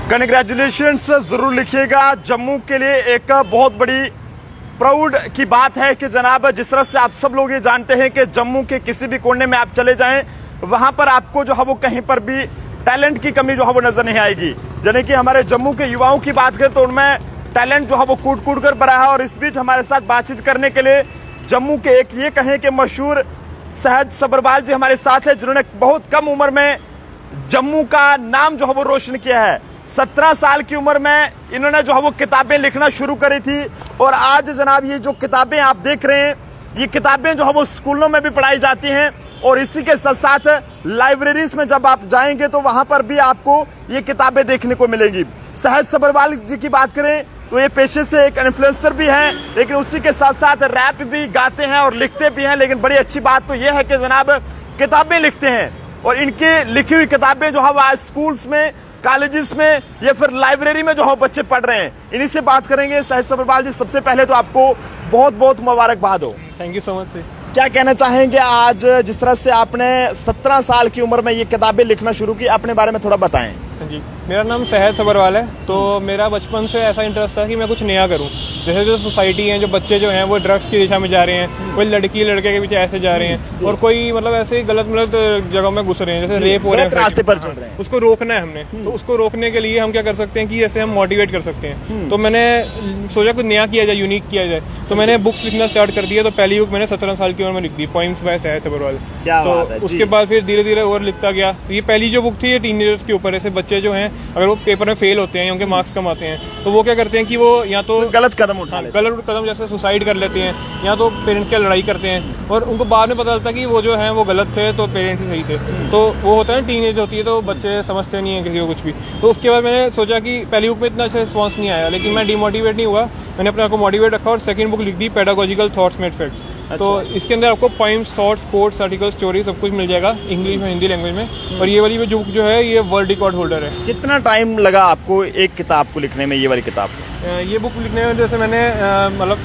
Congratulations जरूर लिखिएगा। जम्मू के लिए एक बहुत बड़ी प्राउड की बात है कि जनाब जिस तरह से आप सब लोग ये जानते हैं कि जम्मू के किसी भी कोने में आप चले जाएं वहां पर आपको जो है वो कहीं पर भी टैलेंट की कमी जो है वो नजर नहीं आएगी। यानी कि हमारे जम्मू के युवाओं की बात करें तो उनमें टैलेंट जो है वो कूट कूट कर भरा है। और इस बीच हमारे साथ बातचीत करने के लिए जम्मू के एक ये कहें कि मशहूर सहज सब्रवाल जी हमारे साथ है, जिन्होंने बहुत कम उम्र में जम्मू का नाम जो है वो रोशन किया है। 17 साल की उम्र में इन्होंने जो है वो किताबें लिखना शुरू करी थी और आज जनाब ये जो किताबें आप देख रहे हैं ये किताबें जो है वो स्कूलों में भी पढ़ाई जाती हैं और इसी के साथ साथ लाइब्रेरीज में जब आप जाएंगे तो वहां पर भी आपको ये किताबें देखने को मिलेंगी। सहज सब्रवाल जी की बात करें तो ये पेशे से एक इन्फ्लुएंसर भी हैं, लेकिन उसी के साथ साथ रैप भी गाते हैं और लिखते भी हैं। लेकिन बड़ी अच्छी बात तो ये है कि जनाब किताबें लिखते हैं और इनकी लिखी हुई किताबें जो है वो आज स्कूल्स में, कॉलेजेस में या फिर लाइब्रेरी में जो है बच्चे पढ़ रहे हैं। इन्हीं से बात करेंगे। सहज सब्रवाल जी, सबसे पहले तो आपको बहुत बहुत मुबारकबाद हो। Thank you so much sir. क्या कहना चाहेंगे आज जिस तरह से आपने 17 साल की उम्र में ये किताबें लिखना शुरू की, अपने बारे में थोड़ा बताएं। जी, मेरा नाम सहज सब्रवाल है। तो मेरा बचपन से ऐसा इंटरेस्ट था कि मैं कुछ नया करूं। जैसे जो सोसाइटी है, जो बच्चे जो हैं वो ड्रग्स की दिशा में जा रहे हैं, कोई लड़की लड़के के पीछे ऐसे जा रहे हैं और कोई मतलब ऐसे गलत जगहों में घुस रहे हैं, जैसे रेप हो रहे हैं, रास्ते पर चल रहे हैं। उसको रोकना है हमने। तो उसको रोकने के लिए हम क्या कर सकते हैं कि ऐसे हम मोटिवेट कर सकते हैं। तो मैंने सोचा कुछ नया किया जाए, यूनिक किया जाए। तो मैंने बुक्स लिखना स्टार्ट कर दिया। तो पहली बुक मैंने 17 साल की उम्र में लिख दी, पॉइंट्स बाय सहज सब्रवाल। तो उसके बाद फिर धीरे धीरे और लिखता गया। ये पहली जो बुक थी ये टीनेजर्स के ऊपर, ऐसे बच्चे जो हैं अगर वो पेपर में फेल होते हैं या उनके मार्क्स कम आते हैं तो वो क्या करते हैं कि वो या तो गलत कदम उठा लेते हैं, गलत कदम जैसे सुसाइड कर लेते हैं या तो पेरेंट्स की लड़ाई करते हैं और उनको बाद में पता चलता है कि वो जो है वो गलत थे तो पेरेंट्स ही सही थे। तो वो होता है टीनेज होती है तो बच्चे समझते नहीं है किसी को कुछ भी। तो उसके बाद मैंने सोचा कि पहली बुक में इतना अच्छा रिस्पॉन्स नहीं आया, लेकिन मैं डिमोटिवेट नहीं हुआ। मैंने अपने आप को मोटिवेट रखा और सेकंड बुक लिख दी, पेडागोजिकल थॉट्स मेड फैक्ट्स। तो इसके अंदर आपको poems, thoughts, quotes, article, story सब कुछ मिल जाएगा इंग्लिश में, हिंदी लैंग्वेज में। और ये वाली जो बुक जो है ये वर्ल्ड रिकॉर्ड होल्डर है। कितना टाइम लगा आपको एक किताब को लिखने में, ये वाली किताब को? ये बुक लिखने में जैसे मैंने मतलब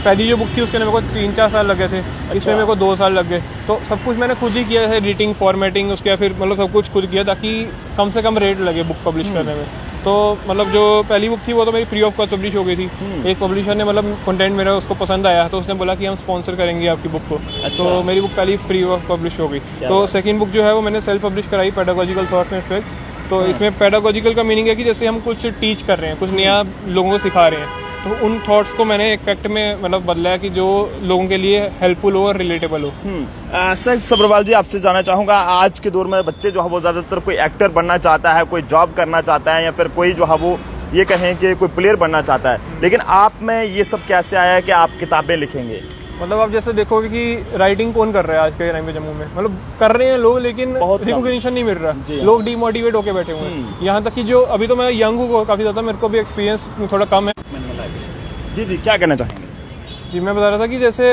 पहली जो बुक थी उसके मेरे को 3-4 साल लगे थे। इसमें मेरे को 2 साल लग गए। तो सब कुछ मैंने खुद ही किया, जैसे एडिटिंग, फॉर्मेटिंग, उसके फिर मतलब सब कुछ खुद किया ताकि कम से कम रेट लगे बुक पब्लिश करने में। तो मतलब जो पहली बुक थी वो तो मेरी फ्री ऑफ कॉस्ट पब्लिश हो गई थी। एक पब्लिशर ने मतलब कंटेंट मेरा उसको पसंद आया तो उसने बोला कि हम स्पॉन्सर करेंगे आपकी बुक को। तो मेरी बुक पहली फ्री ऑफ पब्लिश हो गई। तो सेकंड बुक जो है वो मैंने सेल्फ पब्लिश कराई, पेडागोजिकल थॉट्स एंड फैक्ट्स। तो इसमें पेडागोजिकल का मीनिंग है कि जैसे हम कुछ टीच कर रहे हैं, कुछ नया लोगों को सिखा रहे हैं, तो उन थॉट्स को मैंने एक फैक्ट में मतलब बदला है कि जो लोगों के लिए हेल्पफुल हो और रिलेटेबल हो। सहज सब्रवाल जी, आपसे जानना चाहूंगा, आज के दौर में बच्चे जो है वो ज्यादातर कोई एक्टर बनना चाहता है, कोई जॉब करना चाहता है या फिर कोई जो है वो ये कहें कि कोई प्लेयर बनना चाहता है, लेकिन आप में ये सब कैसे आया है कि आप किताबें लिखेंगे? मतलब आप जैसे देखोगे कि राइटिंग कौन कर रहा है आज के टाइम में जम्मू में, मतलब कर रहे हैं लोग लेकिन रिकॉग्निशन नहीं मिल रहा। लोग डिमोटिवेट होके बैठे हुए हैं। यहाँ तक कि जो अभी तो मैं यंग हूँ काफी ज्यादा, मेरे को भी एक्सपीरियंस थोड़ा कम है। जी जी, क्या कहना चाहेंगे? जी, मैं बता रहा था कि जैसे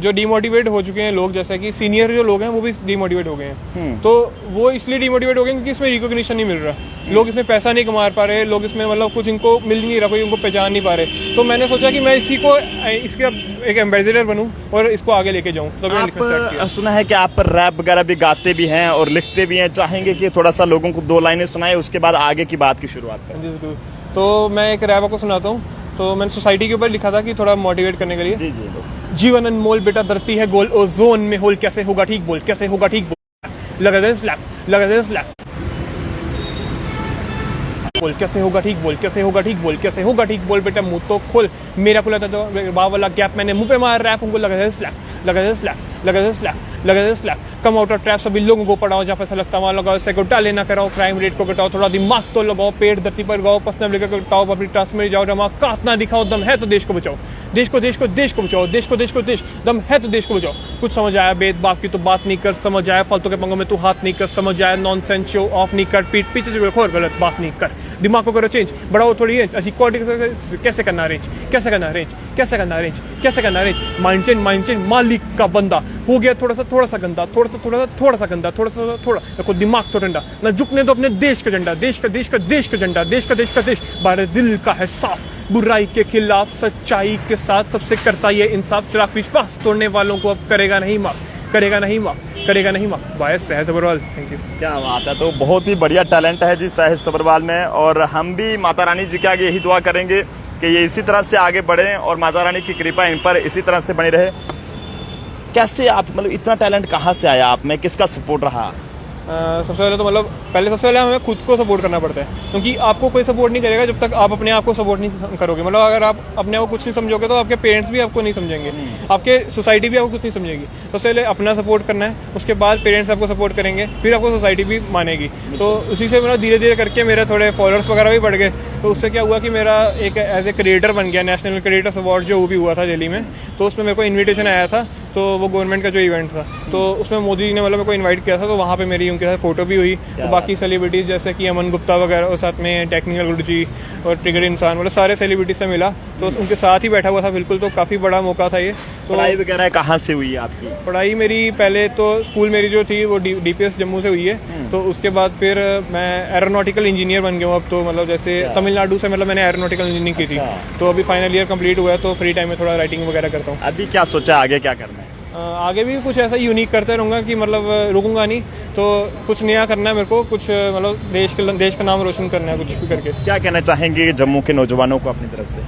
जो डिमोटिवेट हो चुके हैं लोग, जैसे कि सीनियर जो लोग हैं वो भी डिमोटिवेट हो गए हैं। तो वो इसलिए डिमोटिवेट हो गए क्योंकि इसमें रिकॉग्निशन नहीं मिल रहा। लोग इसमें पैसा नहीं कमा पा रहे, लोग इसमें मतलब कुछ इनको मिल नहीं रहा, कोई उनको पहचान नहीं पा रहे। तो मैंने सोचा कि मैं इसका एक एम्बेसडर बनूं और इसको आगे लेके जाऊं। तो मैंने लिखना स्टार्ट किया। सुना है कि आप रैप वगैरह भी गाते भी हैं और लिखते भी हैं, चाहेंगे कि थोड़ा सा लोगों को 2 लाइनें सुनाए, उसके बाद आगे की बात की शुरुआत करें? जी जरूर। तो मैं एक रैप आपको सुनाता हूँ। तो मैंने सोसाइटी के ऊपर लिखा था कि थोड़ा मोटिवेट करने के लिए। जी जी। जीवन अनमोल बेटा, धरती है गोल, ओजोन में होल, कैसे होगा ठीक बोल, कैसे होगा ठीक बोल, लगा दे स्लैप, लगा दे स्लैप बोल, कैसे होगा ठीक बोल, कैसे होगा ठीक बोल, कैसे होगा ठीक बोल बेटा, मुंह तो खोल, मेरा खुला था तो बाव वाला गैप मैंने मुंह पे मार रैप, उनको लगा दे स्लैप, लगा दे स्लैप, लगा दे स्लैप, लगा दे slap. Come out of trap, सभी लोगों को पढ़ाओ, जहाँ पैसा लगता वहाँ लगाओ, इसे घोटा लेना कराओ, क्राइम रेट को घटाओ, थोड़ा दिमाग तो लगाओ, पेड़ धरती पर गाओ, पर्सनल लेकर घटाओ, पब्लिक ट्रांसमिट जाओ, रमा काट ना दिखाओ, दम है तो देश को बचाओ, देश को देश को देश को बचाओ, देश को देश को देश, दम है तो देश को बचाओ। कुछ समझ आया बेद बाप की तो बात नहीं कर, समझ आया फालतू के पंगों में तू हाथ नहीं कर, समझ आया नॉनसेंस शो ऑफ नहीं कर, पीठ पीछे जो खोर गलत बात नहीं कर, दिमाग को करो चेंज, बढ़ाओ थोड़ी रेंज, अच्छी क्वालिटी कैसे करना रेंज, कैसे करना रेंज, कैसे करना रेंज, कैसे करना रेंज, माइंड चेंज मालिक का बंदा हो गया थोड़ा सा गंदा, थोड़ा सा गंदा, थोड़ा देखो दिमाग तो ठंडा, ना झुकने दो अपने देश का झंडा, देश का झंडा, देश का देश, भारत दिल का है साफ, बुराई के खिलाफ सच्चाई के साथ सबसे करता ये इंसाफ, चिराग विश्वास तोड़ने वालों को अब करेगा नहीं माफ, करेगा नहीं माँ, करेगा नहीं माँ। बाय सहज सबरवाल, थैंक यू। क्या बात है, तो बहुत ही बढ़िया टैलेंट है जी सहज सबरवाल में, और हम भी माता रानी जी के आगे यही दुआ करेंगे कि ये इसी तरह से आगे बढ़ें और माता रानी की कृपा इन पर इसी तरह से बनी रहे। कैसे आप मतलब इतना टैलेंट कहाँ से आया आप में, किसका सपोर्ट रहा? सबसे पहले तो मतलब सबसे पहले हमें खुद को सपोर्ट करना पड़ता है, क्योंकि आपको कोई सपोर्ट नहीं करेगा जब तक आप अपने आप को सपोर्ट नहीं करोगे। मतलब अगर आप अपने आप को कुछ नहीं समझोगे तो आपके पेरेंट्स भी आपको नहीं समझेंगे, आपके सोसाइटी भी आपको कुछ नहीं समझेगी। सबसे पहले अपना सपोर्ट करना है, उसके बाद पेरेंट्स आपको सपोर्ट करेंगे, फिर आपको सोसाइटी भी मानेगी। तो उसी से मतलब धीरे धीरे करके मेरे थोड़े फॉलोअर्स वगैरह भी बढ़ गए। तो उससे क्या हुआ कि मेरा एक एज ए क्रिएटर बन गया, नेशनल क्रिएटर्स अवार्ड जो भी हुआ था दिल्ली में, तो उसमें मेरे को इन्विटेशन आया था। तो वो गवर्नमेंट का जो इवेंट था, तो उसमें मोदी जी ने मतलब मेरे को इनवाइट किया था, तो वहाँ पे मेरी उनके साथ फोटो भी हुई। तो बाकी सेलिब्रिटीज जैसे कि अमन गुप्ता वगैरह, और साथ में टेक्निकल गुरु जी और ट्रिगर इंसान, मतलब सारे सेलिब्रिटीज से मिला, तो उनके साथ ही बैठा हुआ था बिल्कुल। तो काफ़ी बड़ा मौका था ये। तो पढ़ाई वगैरह कहाँ से हुई आपकी? पढ़ाई मेरी पहले तो स्कूल मेरी जो थी वो DPS जम्मू से हुई है। तो उसके बाद फिर मैं एरोनॉटिकल इंजीनियर बन गया हूँ अब। तो मतलब जैसे तमिलनाडु से मतलब मैंने एरोनॉटिकल इंजीनियरिंग की थी। तो अभी फाइनल ईयर कंप्लीट हुआ है, तो फ्री टाइम में थोड़ा राइटिंग वगैरह करता हूँ। अभी क्या सोचा आगे क्या करना है? आगे भी कुछ ऐसा यूनिक करते रहूँगा कि मतलब रुकूंगा नहीं। तो कुछ नया करना है मेरे को, कुछ मतलब देश का नाम रोशन करना है कुछ भी करके। क्या कहना चाहेंगे जम्मू के नौजवानों को अपनी तरफ से?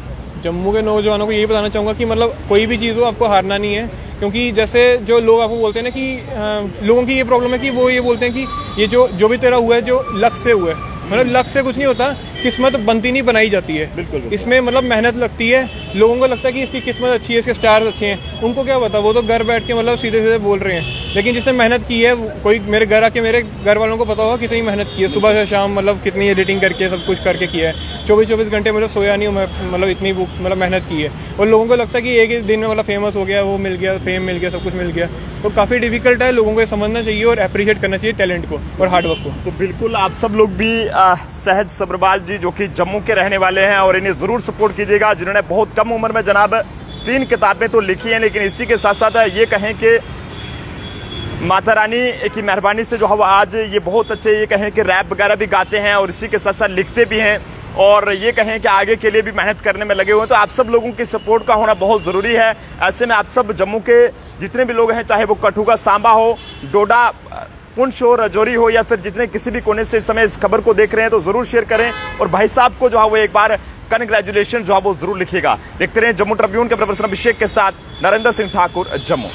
जम्मू के नौजवानों को यही बताना चाहूँगा कि मतलब कोई भी चीज़ हो आपको हारना नहीं है। क्योंकि जैसे जो लोग आपको बोलते हैं ना कि लोगों की ये प्रॉब्लम है कि वो ये बोलते हैं कि ये जो भी तेरा हुआ है जो लक से हुआ है, मतलब लक से कुछ नहीं होता, किस्मत बनती नहीं बनाई जाती है। बिल्कुल। इसमें मतलब मेहनत लगती है। लोगों को लगता है कि इसकी किस्मत अच्छी है, इसके स्टार्स अच्छे हैं, उनको क्या पता, वो तो घर बैठ के मतलब सीधे सीधे बोल रहे हैं। लेकिन जिसने मेहनत की है, कोई मेरे घर आके मेरे घर वालों को पता होगा कितनी मेहनत की है, सुबह से शाम मतलब कितनी एडिटिंग करके सब कुछ करके किया है। 24 घंटे मतलब सोया नहीं हूँ मैं, मतलब इतनी मतलब मेहनत की है। और लोगों को लगता है कि एक ही दिन में मतलब फेमस हो गया, वो मिल गया, फेम मिल गया, सब कुछ मिल गया। तो काफ़ी डिफिकल्ट है, लोगों को ये समझना चाहिए और अप्रिशिएट करना चाहिए टैलेंट को और हार्डवर्क को। तो बिल्कुल आप सब लोग भी सहज सबरवाल जी जो कि जम्मू के रहने वाले हैं, और इन्हें जरूर सपोर्ट कीजिएगा, जिन्होंने बहुत कम उम्र में जनाब 3 किताबें तो लिखी हैं। लेकिन इसी के साथ साथ ये कहें कि माता रानी की मेहरबानी से जो है वो आज ये बहुत अच्छे ये कहें कि रैप वगैरह भी गाते हैं और इसी के साथ साथ लिखते भी हैं, और ये कहें कि आगे के लिए भी मेहनत करने में लगे हुए हैं। तो आप सब लोगों की सपोर्ट का होना बहुत ज़रूरी है। ऐसे में आप सब जम्मू के जितने भी लोग हैं, चाहे वो कठुआ सांबा हो, डोडा पुंछ हो, राजौरी हो, या फिर जितने किसी भी कोने से इस समय इस खबर को देख रहे हैं, तो ज़रूर शेयर करें और भाई साहब को जो है वो एक बार कंग्रेचुलेशन जो है वो ज़रूर लिखिएगा। देखते रहे जम्मू ट्रिब्यून के प्रोफेसर अभिषेक के साथ नरेंद्र सिंह ठाकुर, जम्मू।